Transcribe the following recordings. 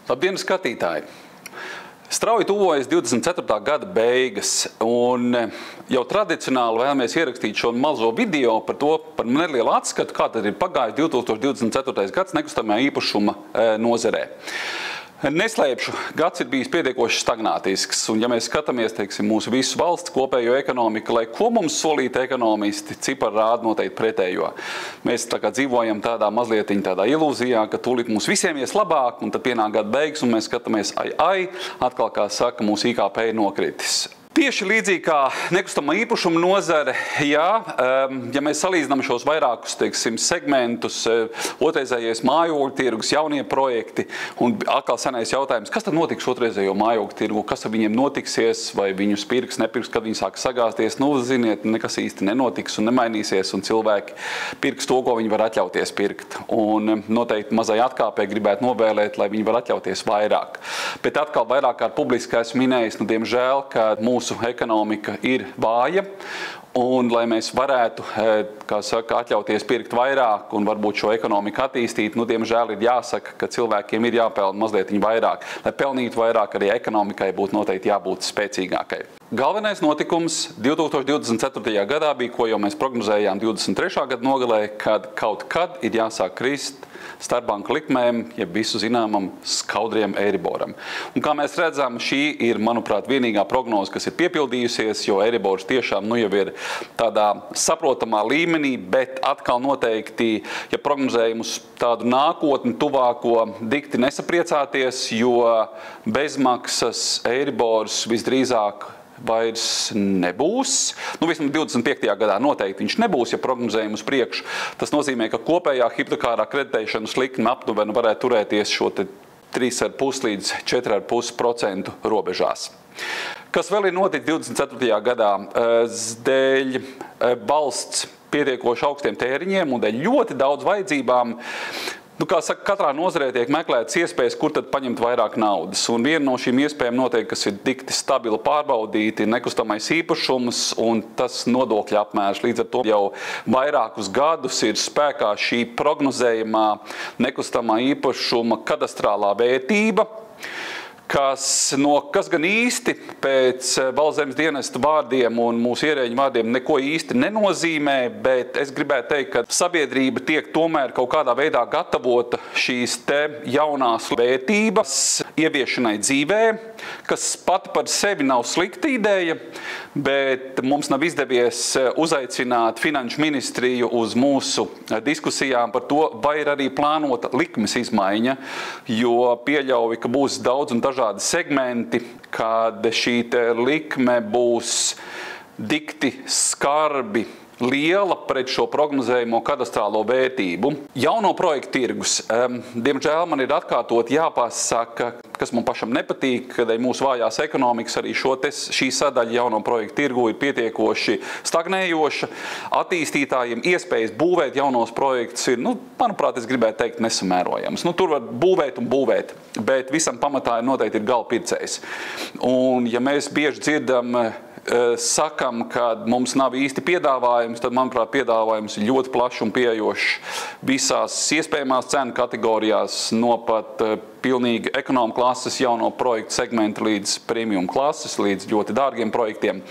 Labdien, skatītāji! Strauji tuvojas 24. gada beigas, un jau tradicionāli vēlamies ierakstīt šo mazo video par nelielu atskatu, kā tad ir pagājis 2024. gads nekustamajā īpašuma nozarē. Neslēpšu, gads ir bijis pietiekoši stagnātisks, un ja mēs skatāmies, teiksim, mūsu visu valsts kopējo ekonomiku, lai ko mums solīta ekonomisti, cipari rāda noteikti pretējo. Mēs tā kā dzīvojam tādā mazliet tādā ilūzijā, ka tūlīt mums visiem ies labāk, un tad pienāk gada beigas, un mēs skatāmies, atkal, kā saka, mūsu IKP ir nokritis. Tieši līdzīgi kā nekustamā īpašuma nozare, ja mēs salīdzinām šos vairākus, teiksim, segmentus, otrreizējais mājokļu tirgus, jaunie projekti, un atkal senais jautājums, kas tad notiks otrreizējo mājokļu tirgu, kas ar viņiem notiksies, vai viņus pirks, nepirks, kad viņi sāk sagāzties, ziniet, nekas īsti nenotiks un nemainīsies, un cilvēki pirks to, ko viņi var atļauties pirkt. Un noteikti mazai atkāpē gribētu novēlēt, lai viņi var atļauties vairāk. Bet atkal vairāk kā publiski esmu minējis, diemžēl, ka mūsu ekonomika ir vāja, un lai mēs varētu, kā saka, atļauties pirkt vairāk un varbūt šo ekonomiku attīstīt, diemžēl ir jāsaka, ka cilvēkiem ir jāpelna mazliet vairāk. Lai pelnītu vairāk, arī ekonomikai būtu noteikti jābūt spēcīgākai. Galvenais notikums 2024. gadā bija, ko jau mēs prognozējām 23. gada nogalē, kad kaut kad ir jāsāk krist starpbanku likmēm, ja visu zināmam skaudriem Eiriboram. Un kā mēs redzam, šī ir, manuprāt, vienīgā prognoze, kas ir piepildījusies, jo Eiribors tiešām jau ir tādā saprotamā līmenī, bet atkal noteikti, ja prognozējam uz tādu nākotni tuvāko, dikti nesapriecāties, jo bezmaksas Eiribors visdrīzāk vairs nebūs. Vismaz 25. gadā noteikti viņš nebūs, ja prognozējam uz priekšu. Tas nozīmē, ka kopējā hipotekārā kreditēšanas likme aptuveni varētu turēties šo 3,5 līdz 4,5% robežās. Kas vēl ir noticis 24. gadā? Dēļ valsts pietiekoši augstiem tēriņiem un dēļ ļoti daudz vajadzībām, kā saka, katrā nozarē tiek meklētas iespējas, kur tad paņemt vairāk naudas. Un viena no šīm iespējām noteikti, kas ir dikti stabili pārbaudīti, ir nekustamais īpašums un tas nodokļu apmērs. Līdz ar to jau vairākus gadus ir spēkā šī prognozējumā nekustamā īpašuma kadastrālā vērtība, kas gan īsti pēc Valsts zemes dienesta vārdiem un mūsu ierēģu vārdiem neko īsti nenozīmē, bet es gribētu teikt, ka sabiedrība tiek tomēr kaut kādā veidā gatavota šīs jaunās vērtības ieviešanai dzīvē, kas pati par sevi nav slikta ideja, bet mums nav izdevies uzaicināt finanšu ministriju uz mūsu diskusijām par to, vai ir arī plānota likmes izmaiņa, jo pieļauju, ka būs daudz un dažādi segmenti, kad šī likme būs dikti skarbi liela pret šo prognozējumu kadastrālo vērtību. Jauno projektu tirgus. Diemžēl man ir atkārtot jāpasaka, kas man pašam nepatīk, kad mūsu vājās ekonomikas arī šī sadaļa jauno projektu tirgu ir pietiekoši stagnējoša. Attīstītājiem iespējas būvēt jaunos projektus ir, manuprāt, es gribētu teikt, nesamērojams. Tur var būvēt un būvēt, bet visam pamatā noteikti ir galvpircējs. Un ja mēs bieži dzirdam, sakam, ka mums nav īsti piedāvājums, tad, manuprāt, piedāvājums ir ļoti plašs un pieejošs visās iespējamās cenu kategorijās, no pat pilnīgi ekonomu klases jauno projektu segmentu līdz premium klases, līdz ļoti dārgiem projektiem.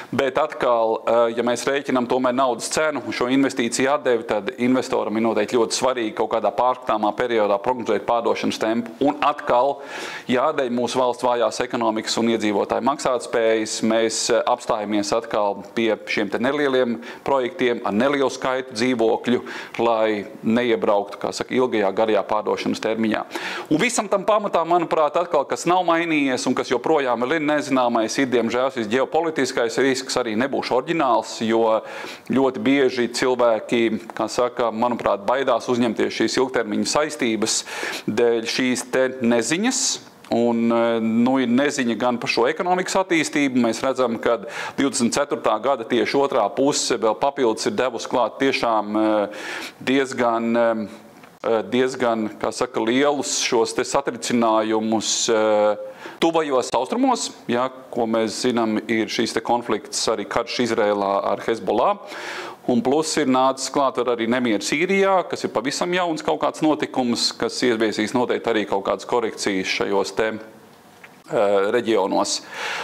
Bet atkal, ja mēs rēķinām tomēr naudas cenu un šo investīciju atdevi, tad investoram ir noteikti ļoti svarīgi kaut kādā pārskatāmā periodā prognozēt pārdošanas tempu. Un atkal, jādēļ mūsu valsts vājās ekonomikas un iedzīvotāju maksātspējas, mēs apstājamies atkal pie šiem nelieliem projektiem ar nelielu skaitu dzīvokļu, lai neiebrauktu, kā saka, ilgajā, garajā pārdošanas termiņā. Un visam tam pamatā, manuprāt, atkal, kas nav mainījies un kas joprojām vēl ir nezināmais, ir, diemžēl, šis ģeopolitiskais risks arī nebūs oriģināls, jo ļoti bieži cilvēki, kā saka, manuprāt, baidās uzņemties šīs ilgtermiņa saistības dēļ šīs neziņas. Un ir neziņa gan par šo ekonomikas attīstību. Mēs redzam, ka 24. gada tieši otrā puse vēl papildus ir devusi klāt tiešām diezgan, kā saka, lielus šos satricinājumus tuvajos austrumos, ko mēs zinām, ir šīs konflikts arī karš Izrēlā ar Hezbollah. Un plus ir nācis klāt arī nemieru Sīrijā, kas ir pavisam jauns kaut kāds notikums, kas ieviesīs noteikti arī kaut kādas korekcijas šajos reģionos.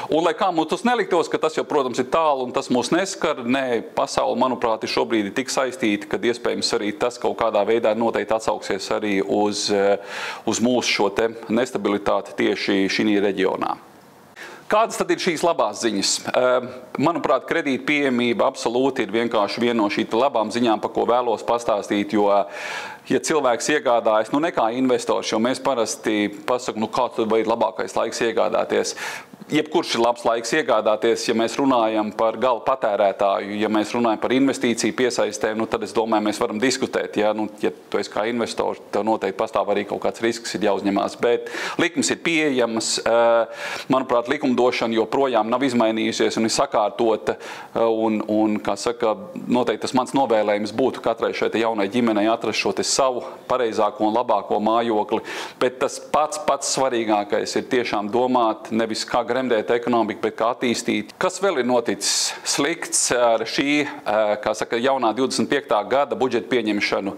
Un, lai kā mums tas neliktos, ka tas jau, protams, ir tālu un tas mūs neskar, nē, pasauli, manuprāt, ir šobrīd tik saistīta, kad iespējams arī tas kaut kādā veidā noteikti atsauksies arī uz mūsu šo nestabilitāti tieši šī reģionā. Kādas tad ir šīs labās ziņas? Manuprāt, kredīta pieejamība absolūti ir vienkārši viena no šīm labām ziņām, par ko vēlos pastāstīt, jo, ja cilvēks iegādājas, ne kā investors, jo mēs parasti pasakam, kāds tad vai ir labākais laiks iegādāties. Jebkurš ir labs laiks iegādāties, ja mēs runājam par gala patērētāju, ja mēs runājam par investīciju piesaistēm, tad es domāju, mēs varam diskutēt. Ja tu esi kā investors, tev noteikti pastāv arī kaut kāds risks ir jāuzņemās, bet likmes ir pieejamas. Manuprāt, likumdošana joprojām nav izmainījusies un ir sakārtota, un kā saka, noteikti tas mans novēlējums būtu katrai šai jaunai ģimenei atrast šo savu pareizāko un labāko mājokli, bet tas pats svarīgākais ir tiešām domāt nevis kā gremdēt ekonomiku, bet kā attīstīt. Kas vēl ir noticis slikts ar šī, kā saka, jaunā 25. gada budžeta pieņemšanu?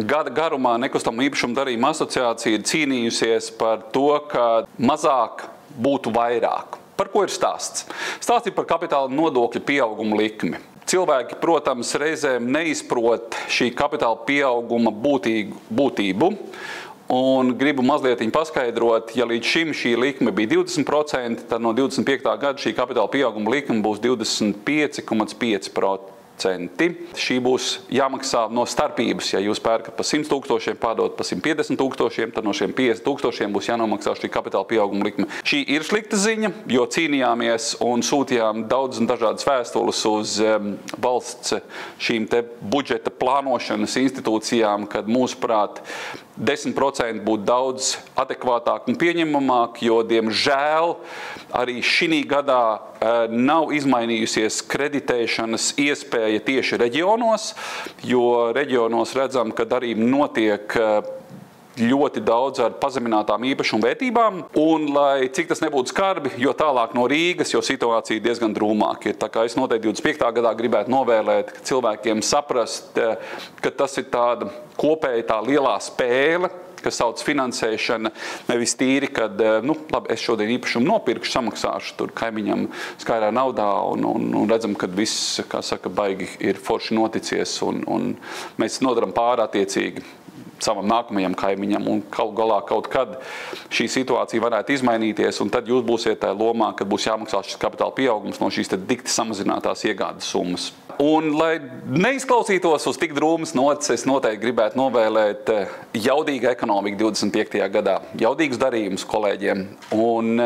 Gada garumā Nekustamo īpašumu darījuma asociācija ir cīnījusies par to, ka mazāk būtu vairāk. Par ko ir stāsts? Stāsts ir par kapitāla nodokļu pieauguma likmi. Cilvēki, protams, reizēm neizprot šī kapitāla pieauguma būtību, un gribu mazliet paskaidrot, ja līdz šim šī likme bija 20%, tad no 25. gada šī kapitāla pieauguma likme būs 25,5%. Šī būs jāmaksā no starpības. Ja jūs pērkat par 100 000, pārdot par 150 000, tad no šiem 50 000 būs jānomaksā šī kapitāla pieauguma likme. Šī ir slikta ziņa, jo cīnījāmies un sūtījām daudz un dažādas vēstules uz valsts šīm budžeta plānošanas institūcijām, kad mūsuprāt 10% būtu daudz adekvātāk un pieņemamāk, jo, diemžēl, arī šī gadā nav izmainījusies kreditēšanas iespēja tieši reģionos, jo reģionos redzam, ka arī notiek ļoti daudz ar pazeminātām īpašumu vērtībām, un, lai cik tas nebūtu skarbi, jo tālāk no Rīgas, jo situācija diezgan drūmāka ir. Tā kā es noteikti 25. gadā gribētu novēlēt cilvēkiem saprast, ka tas ir tāda kopēja tā lielā spēle, kas sauc finansēšana, nevis tīri, kad, labi, es šodien īpašumu nopirkšu, samaksāšu tur kaimiņam skaidrā naudā, un redzam, ka viss, kā saka, baigi ir forši noticies, un mēs nodaram pāri attiecīgi savam nākamajam kaimiņam, un galā kaut kad šī situācija varētu izmainīties, un tad jūs būsiet tajā lomā, kad būs jāmaksā šis kapitāla pieaugums no šīs dikti samazinātās iegādes summas. Un, lai neizklausītos uz tik drūmas nots, es noteikti gribētu novēlēt jaudīgu ekonomiku 25. gadā, jaudīgus darījumus kolēģiem un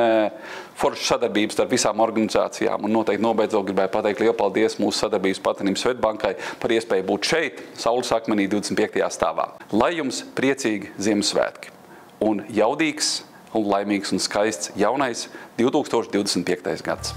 foršu sadarbības starp visām organizācijām. Un noteikti nobeidzot gribēju pateikt lielu paldies mūsu sadarbības partnerim Svetbankai par iespēju būt šeit, Saules akmenī 25. stāvā. Lai jums priecīgi Ziemassvētki un jaudīgs un laimīgs un skaists jaunais 2025. gads.